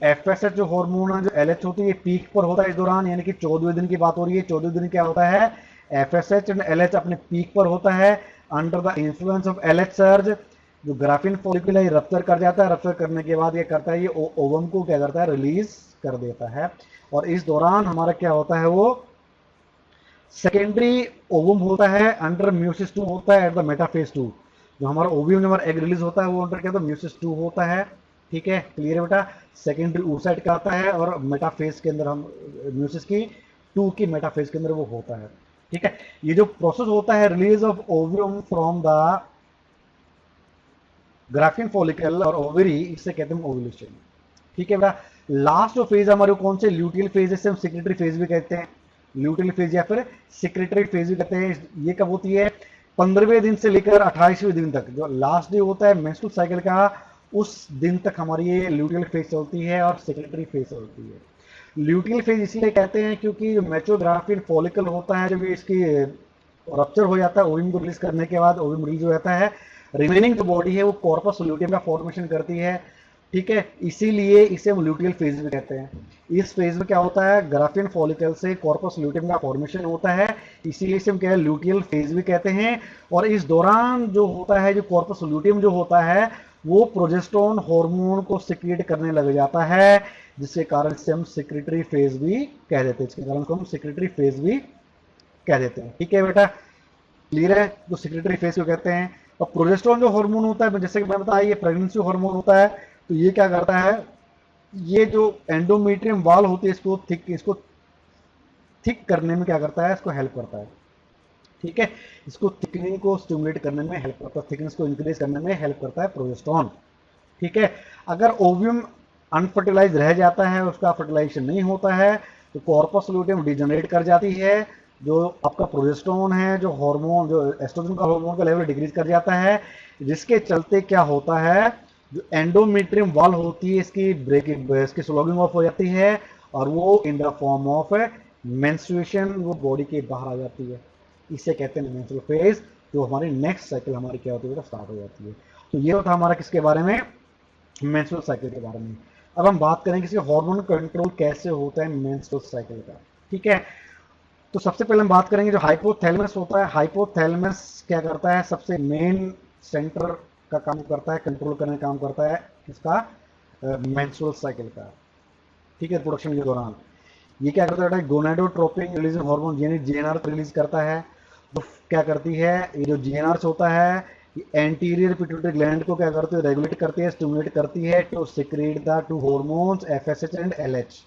Speaker 1: एफएसएच जो हार्मोन है, जो एलएच होती है, पीक पर होता है इस दौरान, यानी कि 14वें दिन की बात हो रही है। 14वें दिन क्या होता है, एफएसएच एंड एलएच अपने पीक पर होता है। Under the influence of LH surge जो ग्राफिन फॉलिकल है रप्चर कर जाता है, रप्चर करने के बाद ये करता है, ये ओवम को क्या करता है, रिलीज कर देता है। और इस दौरान हमारा क्या होता है, वो सेकेंडरी ओवम होता है, अंडर म्यूसिस 2 होता है, एट द मेटाफेज 2, जो हमारा ओवियम हमारा एग रिलीज होता है वो अंडर क्या होता है, म्यूसिस 2 होता है। ठीक है। क्लियर है बेटा। सेकेंडरी ऊसाइड का आता है, और मेटाफेज के अंदर हम म्यूसिस की 2 की मेटाफेज के अंदर वो होता है। ठीक है। ये जो प्रोसेस होता है release of ovum from the graafian follicle और ओवरी, इसे कहते हैं ओव्यूलेशन। ठीक है बेटा, लास्ट जो फेज हमारे कौन से, ल्यूटियल फेज, इसे हम सेक्रेटरी फेज भी कहते हैं, ल्यूटियल फेज या फिर सेक्रेटरी फेज भी कहते हैं। ये कब होती है, 15वें दिन से लेकर 28वें दिन तक, जो लास्ट डे होता है मेंस्ट्रुअल साइकिल का, उस दिन तक हमारी ये ल्यूटियल फेज चलती है और सेक्रेटरी फेज चलती है। ल्यूटियल फेज इसलिए कहते हैं क्योंकि मैच्योर ग्राफिन फॉलिकल होता है, जब इसकी रप्चर हो जाता है ओवियम को रिलीज करने के बाद, ओवियम रिलीज हो जाता है, रिमेनिंग जो बॉडी है वो कॉर्पस ल्यूटियम का फॉर्मेशन करती है। ठीक है, इसीलिए इसे हम ल्यूटियल फेज भी कहते हैं। इस फेज में क्या होता है, ग्राफिन फॉलिकल से कॉर्पस ल्यूटियम का फॉर्मेशन होता है, इसीलिए इसे हम क्या है ल्यूटियल फेज भी कहते हैं। और इस दौरान जो होता है, जो कॉर्पस ल्यूटियम जो होता है वो प्रोजेस्टेरोन हार्मोन को सिक्रिएट करने लग जाता है, जिसके कारण से हम सेक्रेटरी फेज भी कह देते हैं, इसके कारण को हम सेक्रेटरी फेज भी कह देते हैं। ठीक है बेटा, क्लियर है, तो सेक्रेटरी फेज को कहते हैं। और प्रोजेस्टेरोन जो हार्मोन होता है, जैसे कि मैं बताया ये प्रेगनेंसी हार्मोन होता है, तो ये क्या करता है, ये जो एंडोमेट्रियम वॉल होती है इसको थिक करने में क्या करता है, इसको हेल्प करता है। ठीक है, इसको थिकनिंग को स्टिमुलेट करने में हेल्प करता है, थिकनेस को इंक्रीज करने में हेल्प करता है प्रोजेस्टेरोन। ठीक है, अगर ओवियम अनफर्टिलाइज रह जाता है, उसका फर्टिलाइजेशन नहीं होता है, तो कॉर्पस ल्यूटियम डिजनरेट कर जाती है, जो आपका प्रोजेस्टेरोन है, जो हार्मोन, जो एस्ट्रोजन का हार्मोन का लेवल डिक्रीज कर जाता है, जिसके चलते क्या होता है, जो एंडोमेट्रियम वॉल होती है इसकी ब्रेकिंग, इसकी स्लॉगिंग ऑफ हो जाती है, और वो in the form of menstruation वो बॉडी के बाहर आ जाती है। इसे कहते हैं मेंस्ट्रुअल फेज, जो हमारी नेक्स्ट साइकिल हमारी क्या होती है, स्टार्ट हो जाती है। तो ये था हमारा किसके बारे में, मेंस्ट्रुअल साइकिल के बारे में। अब हम बात करेंगे कि हार्मोन कंट्रोल कैसे होता है मेंस्ट्रुअल साइकिल का। ठीक है, तो सबसे पहले हम बात करेंगे जो हाइपोथैलेमस होता है। हाइपोथैलेमस क्या करता है, सबसे मेन सेंटर का काम करता है, कंट्रोल करने का काम करता है किसका, मेंस्ट्रुअल साइकिल का। ठीक है, प्रोडक्शन के दौरान ये क्या करता है, गोनाडोट्रोपिन रिलीजिंग हार्मोन यानी जीएनआर रिलीज करता है। तो क्या करती है, ये जो जीएनआर होता है, एंटीरियर पिट्यूटरी ग्लैंड को क्या करती है, रेगुलेट करती है, स्टिमुलेट करती है to secrete the two hormones FSH and LH.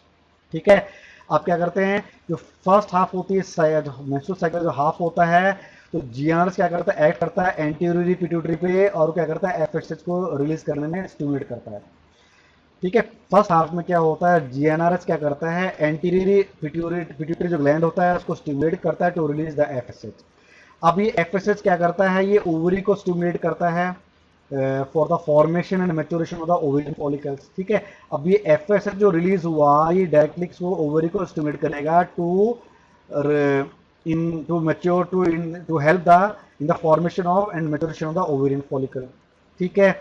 Speaker 1: ठीक है, आप क्या करते हैं, जो फर्स्ट हाफ होती है मेंस्ट्रुअल साइकिल जो हाफ होता है, तो जीएनआर क्या करता है, एक्ट करता है एंटीरियर पिट्यूटरी पे, और क्या करता है एफएसएच को रिलीज करने में स्टिमुलेट करता है। ठीक है, फर्स्ट हाफ में क्या होता है, जीएनआरएच क्या करता है, एंटीरियर पिट्यूटरी जो ग्लैंड होता है उसको स्टिमुलेट करता है टू रिलीज द एफएसएच। अब ये एफएसएच क्या करता है, ये ओवरी को स्टिमुलेट करता है for the formation and maturation of the ovarian follicles. ठीक है, अब ये एफएसएच जो रिलीज हुआ, ये डायरेक्टली ओवरी को स्टिमुलेट करेगा to in to mature to help the in the formation of and maturation of the ovarian follicle. ठीक है,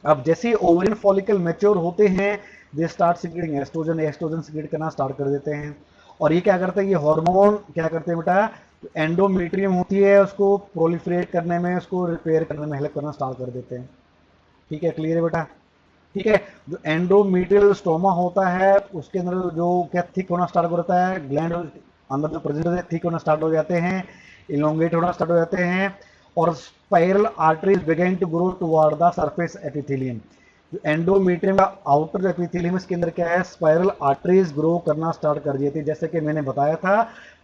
Speaker 1: अब जैसे ओवेरियन फॉलिकल मैच्योर होते हैं, they start secreting estrogen, estrogen secrete करना स्टार्ट कर देते हैं। और ये क्या करते हैं, ये हार्मोन क्या करते हैं बेटा, तो एंडोमेट्रियम होती है उसको प्रोलिफरेट करने में, उसको रिपेयर करने में हेल्प करना स्टार्ट कर देते हैं। ठीक है, क्लियर है बेटा। ठीक है, जो एंडोमेट्रियल स्टोमा होता है उसके अंदर जो क्या थिक होना स्टार्ट हो जाता है, ग्लैंड अंदर जो प्रेजेंट होते हैं थिक होना स्टार्ट हो जाते हैं, इलोंगेट होना स्टार्ट हो जाते हैं, और spiral arteries begin to grow toward the surface epithelium. जो एंडोमेट्रियम का आउटर जो एपिथेलियम इसके अंदर क्या है, स्पाइरल आर्टरीज ग्रो करना स्टार्ट कर देती है, जैसे कि मैंने बताया था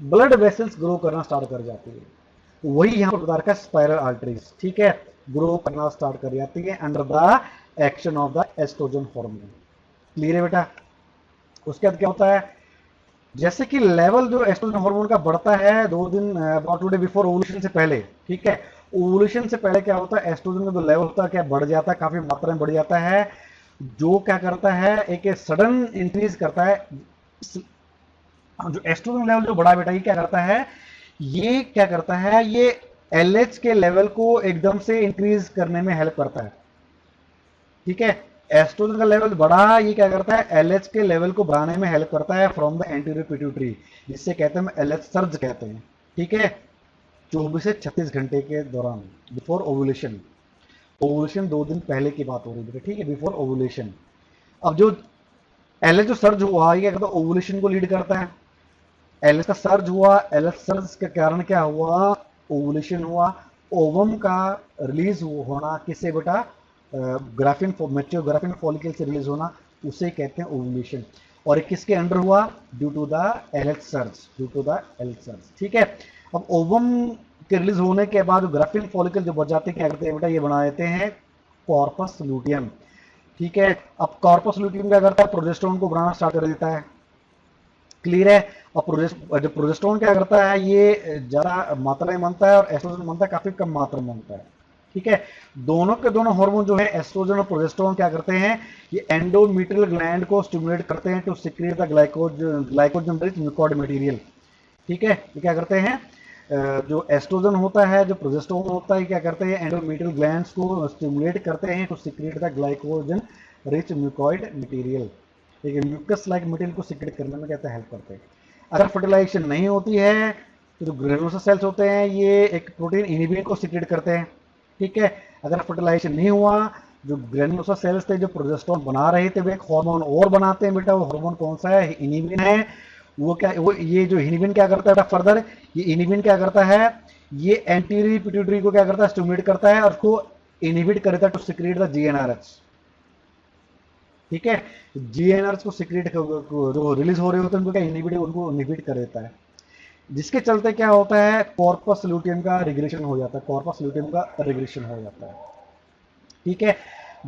Speaker 1: ब्लड वेसल्स ग्रो करना स्टार्ट कर जाती है, वही यहाँ पर बता रखा है स्पाइरल आर्टरीज। ठीक है, ग्रो करना स्टार्ट कर जाती है under the action of the estrogen hormone. Clear है बेटा। उसके बाद क्या होता है, जैसे कि लेवल जो एस्ट्रोजन हार्मोन का बढ़ता है 2 दिन अबाउट 2 डे बिफोर ओवुलेशन से पहले। ठीक है, ओवुलेशन से पहले क्या होता है, एस्ट्रोजन का जो लेवल होता है क्या बढ़ जाता है, काफी मात्रा में बढ़ जाता है, जो क्या करता है एक सडन इंक्रीज करता है। जो एस्ट्रोजन लेवल जो बढ़ा बेटा, ये क्या करता है, ये क्या करता है, ये एलएच के लेवल को एकदम से इंक्रीज करने में हेल्प करता है। ठीक है, एस्ट्रोजन का लेवल बढ़ा, ये क्या करता है, एलएच के लेवल को बढ़ाने में हेल्प करता है फ्रॉम द एंटीरियर पिट्यूटरी, जिससे कहते हैं एलएच सर्ज कहते हैं। ठीक है, 24 से 36 घंटे के दौरान बिफोर ओवुलेशन। ओवुलेशन 2 दिन पहले की बात हो रही है, ठीक है, बिफोर ओवुलेशन। अब जो एलएच जो सर्ज हुआ, ये क्या करता है, ओवुलेशन को लीड करता है। एलएच का सर्ज हुआ, एलएच सर्ज के कारण क्या हुआ, ओवुलेशन हुआ। ओवम का रिलीज होना किससे बेटा, ग्राफिन मैच्योर ग्राफिन फॉलिकल से रिलीज होना, उसे कहते हैं ओवुलेशन। और किसके अंडर हुआ, due to the LH surge, due to the LH surge. ठीक है, अब ओवम के रिलीज होने के बाद ग्राफिन फॉलिकल जो बच जाते हैं क्या करते हैं बेटा, ये बना देते हैं कॉर्पस लूटियम। ठीक है, अब कॉर्पस लूटियम क्या करता है, प्रोजेस्टेरोन को बनाना स्टार्ट कर देता है। क्लियर है। और जो प्रोजेस्टेरोन क्या करता है, ये ज्यादा मात्रा में बनता है और एस्ट्रोजन बनता है काफी कम मात्रा में बनता है। ठीक है, दोनों के दोनों हार्मोन जो है एस्ट्रोजन और प्रोजेस्टेरोन क्या करते हैं, ये एंडोमेट्रियल ग्लैंड को स्टिमुलेट करते हैं to secrete the glycogen rich mucoid material. ठीक है, ये क्या करते हैं, जो एस्ट्रोजन होता है, जो प्रोजेस्टेरोन होता है, क्या करते हैं, एंडोमेट्रियल ग्लैंड्स को स्टिमुलेट करते हैं to secrete the glycogen rich mucoid material. ठीक है, म्यूकस लाइक मटेरियल को सिक्रेट करने में कहते हैं हेल्प करते हैं। अगर फर्टिलाइजेशन नहीं होती है तो जो ग्रेनुलोसा सेल्स होते हैं ये एक प्रोटीन इनिबिन को सिक्रेट करते हैं। ठीक है, अगर फर्टिलाइजेशन नहीं हुआ, जो ग्रेनुलोसा सेल्स थे जो प्रोजेस्टेरोन बना रहे थे वे एक हार्मोन और बनाते हैं बेटा। वो हार्मोन कौन सा है, इनिबिन है। वो ये जो इनिबिन क्या करता है बेटा, फर्दर ये इनिबिन क्या करता है, ये एंटीरियर पिट्यूटरी को क्या करता है, स्टिमुलेट करता है और उसको इनिबिट करता है टू सिक्रेट द जीएनआरएच। ठीक है, जीएनआरएच को सिक्रेट जो रिलीज हो रहे होते हैं उनको क्या इनिबिट, उनको इनिबिट कर देता है, जिसके चलते क्या होता है, कॉर्पस लूटियम का रिग्रेशन हो जाता है। कॉर्पस लूटियम का रिग्रेशन हो जाता है। ठीक है,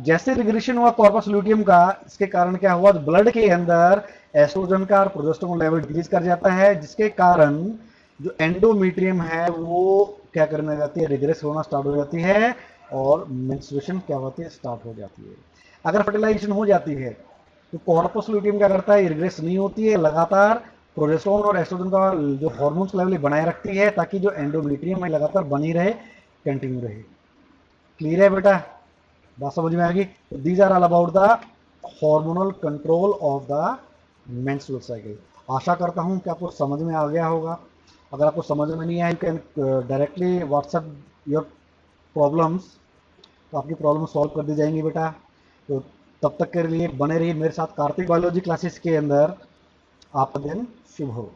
Speaker 1: जैसे रिग्रेशन हुआ कॉर्पस लूटियम का, इसके कारण क्या हुआ, ब्लड के अंदर एस्ट्रोजन का और प्रोजेस्टेरोन लेवल डिक्रीज कर जाता है, जिसके कारण जो एंडोमेट्रियम है वो क्या करने जाती है, रिग्रेस होना स्टार्ट हो जाती है और मेंस्ट्रुएशन क्या होती है, स्टार्ट हो जाती है। अगर फर्टिलाइजेशन हो जाती है तो कॉर्पस लूटियम क्या करता है, रिग्रेस नहीं होती है, लगातार प्रोजेस्टेरोन और एस्ट्रोजन का जो हार्मोन्स लेवल बनाए रखती है ताकि जो एंडोमेट्रियम है लगातार बनी रहे, कंटिन्यू रहे। क्लियर है बेटा, बात समझ में आ गई। These are all about the hormonal control of the menstrual cycle. आशा करता हूं कि आपको समझ में आ गया होगा। अगर आपको समझ में नहीं आया, you can directly WhatsApp your problems, तो आपकी प्रॉब्लम सॉल्व कर दी जाएंगी बेटा। तो तब तक के लिए बने रहिए मेरे साथ कार्तिक बायोलॉजी क्लासेस के अंदर। आपका दिन शुभ हो।